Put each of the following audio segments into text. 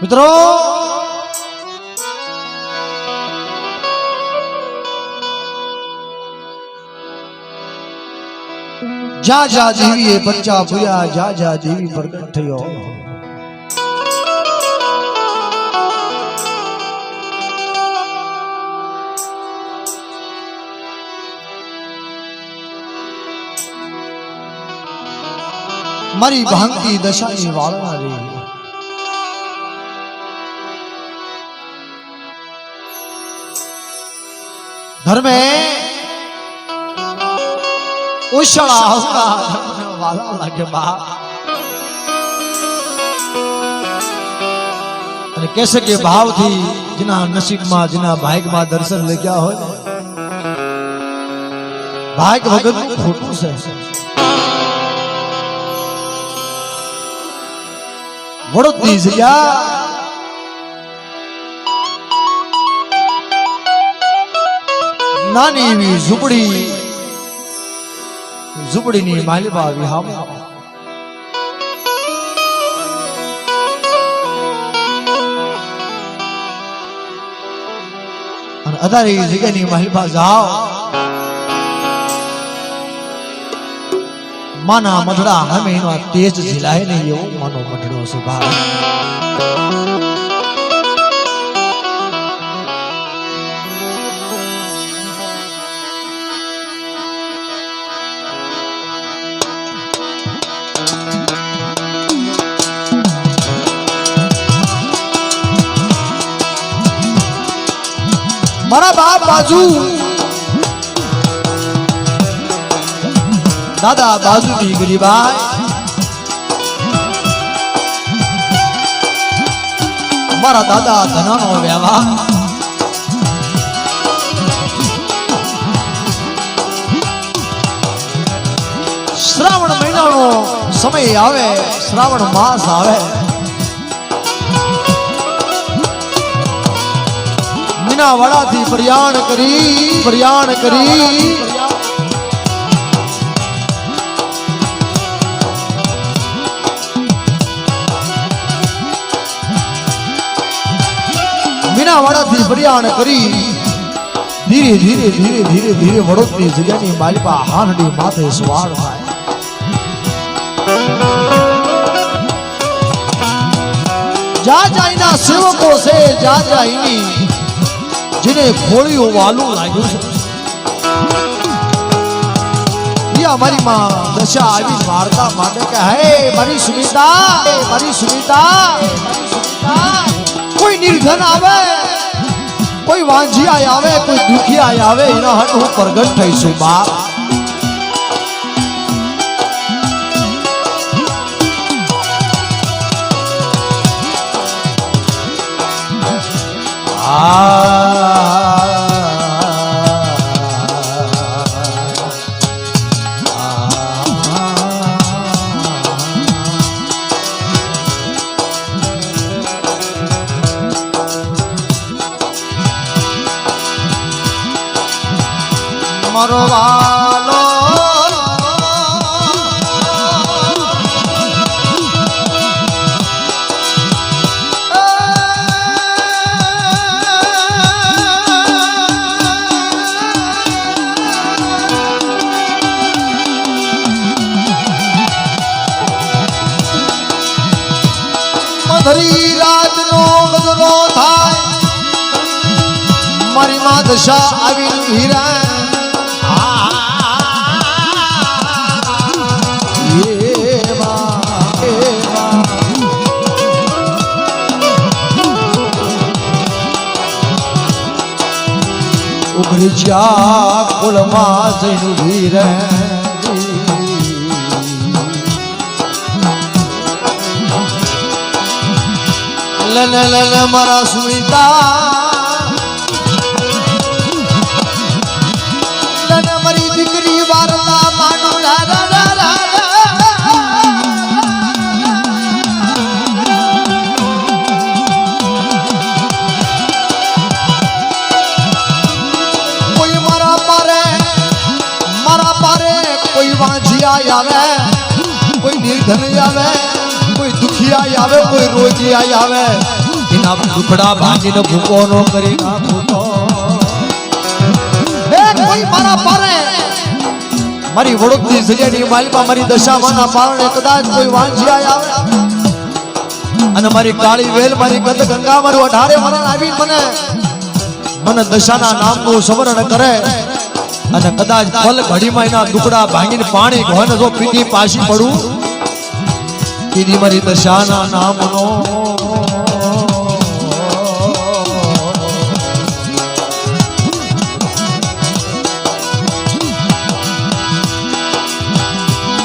મિત્રો जा जा देवी बच्चा भूया जा जा देवी प्रकट थयो मारी भांगती दशानी वाला रे घर में उछड़ा होगा वाला लगे बाप અને कैसे के भाव थी जिना नसीब में जिना भाग्य में दर्शन ले क्या हो भाग्य वगत खोटू से वड़ोदरी जग्या नानी एवी झूपड़ी नी मालिबा विहाम और अदारी जगह नी मालिबा जाओ माना मधुरा हमें नो तेज जिलाए नहीं यो मानो मधुरो से बाहर मारा बाप बाजू दादा बाजू की गरीबाई मारा दादा धनानो व्यवहार श्रावण महीना समय आवे श्रावण मास आवे मीना वाड़ा थी प्रयाण करी मीना वाड़ा थी प्रयाण करी धीरे धीरे वडोदरी जगह नी मालिबा हानडी माथे सवार थाय जा जाइना सेवकों से जा जाइनी जिन्हें खोलियो वालू लागू ये हमारी माँ दशा आवी वार्ता माने का है मारी सुमिता कोई निर्धन आवे कोई वांझिया आवे कोई दुखिया आवे इना हट हूँ प्रगट थई सु बाप मारो वालो मधुरी रात नो गजरो थाय मारी मां दशा आवी हीरा उघड़िया कुल माजनु भी लन मारा सुमिता लन मरी दिकरी वारता मानो रा रा रा रा कोई वांझिया आवे कोई निर्धन आवे कोई दुखिया आवे कोई रोजिया आवे એના દુખડા ભાંગીને ભૂકો નો કરી નાખું તો કોઈ મારા પારે મારી વડોદરી સજાની માલિકા મારી દશામાના પારણે કદાચ કોઈ વાંજિયા આવે અને મારી કાળી વેલ મારી ગત ગંગા મારું 18 મરણ આવી મને દશાના નામનું સ્મરણ કરે અને કદાચ પલ ઘડીમાં એના દુખડા ભાંગીને પાણી ઘોને જો પીધી પાછી પડું કીધી મારી દશાના નામનો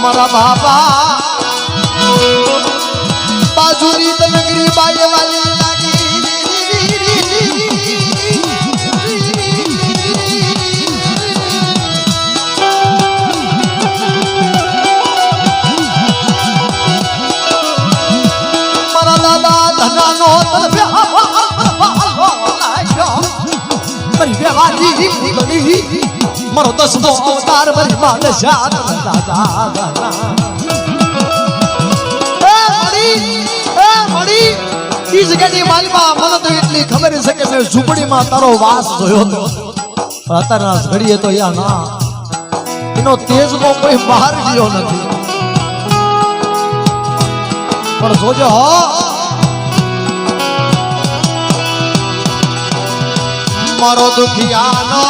મારા બાપા બાજુરી તનગરી બાય વાલી લાગી મારા દાદા ધનાનો તલબે મારી વેવાલી બની મારો દસમો અવતાર મારી માને શાન ઈ જગ્યાની માલમાં મને તો એટલી ખબર છે કે મેં ઝૂંપડીમાં તારો વાસ જોયો હતો પણ અત્યારના ઘડીએ તો યા ના એનો તેજનો કોઈ બહાર ગયો નથી પણ જોજો મારો દુખિયાનો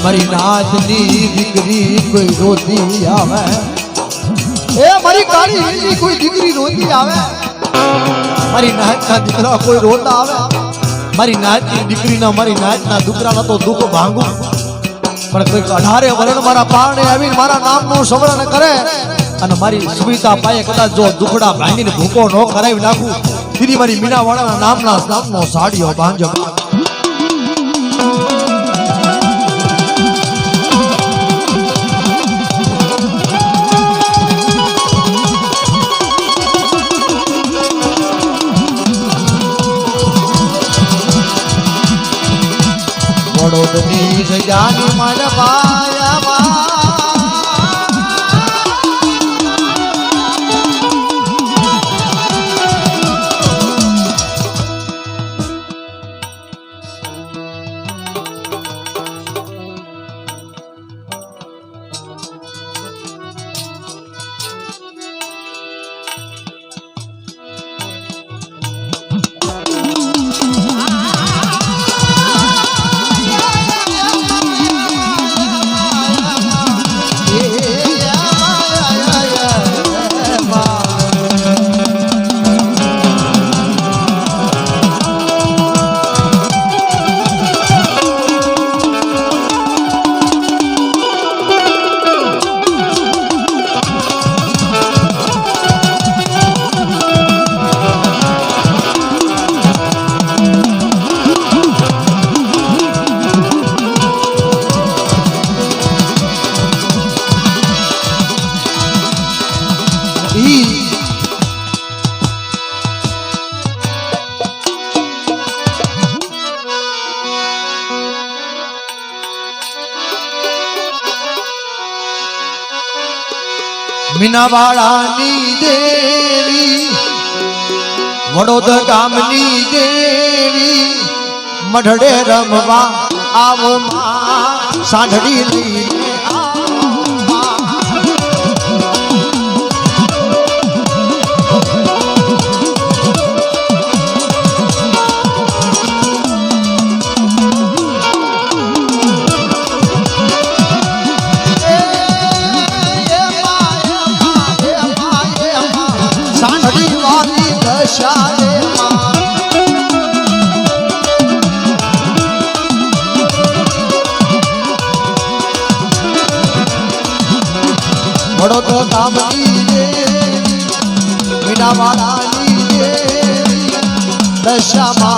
મારી નાચની દીકરી કોઈ રોતી આવે એ મારી કાળી કોઈ દીકરી રોતી આવે મારી નાચના દીકરા કોઈ રોતા આવે મારી નાચની દીકરીના મારી નાચના દીકરાના તો દુઃખ ભાંગું પણ કોઈ 18 વરણ મારા પારણે આવીને મારા નામનું સ્મરણ કરે અને મારી સુવિધા પાયે કદાચ જો દુખડા ભાંગીને ભૂકો ન કરાવી નાખું દીદી મારી મીનાવાળાના નામનો સાડીઓ બાંધો વડોદરી સજાની મારા પાયામાં મીનાવાળાની દેવી વડોદ ગામની દેવી મઢડે રમવા આવો માં સાંઢળી લઈને સાંઢળી વાળી દશા રે વડોદ ગામની દેવી મીના વાળાની દેવી દશામાં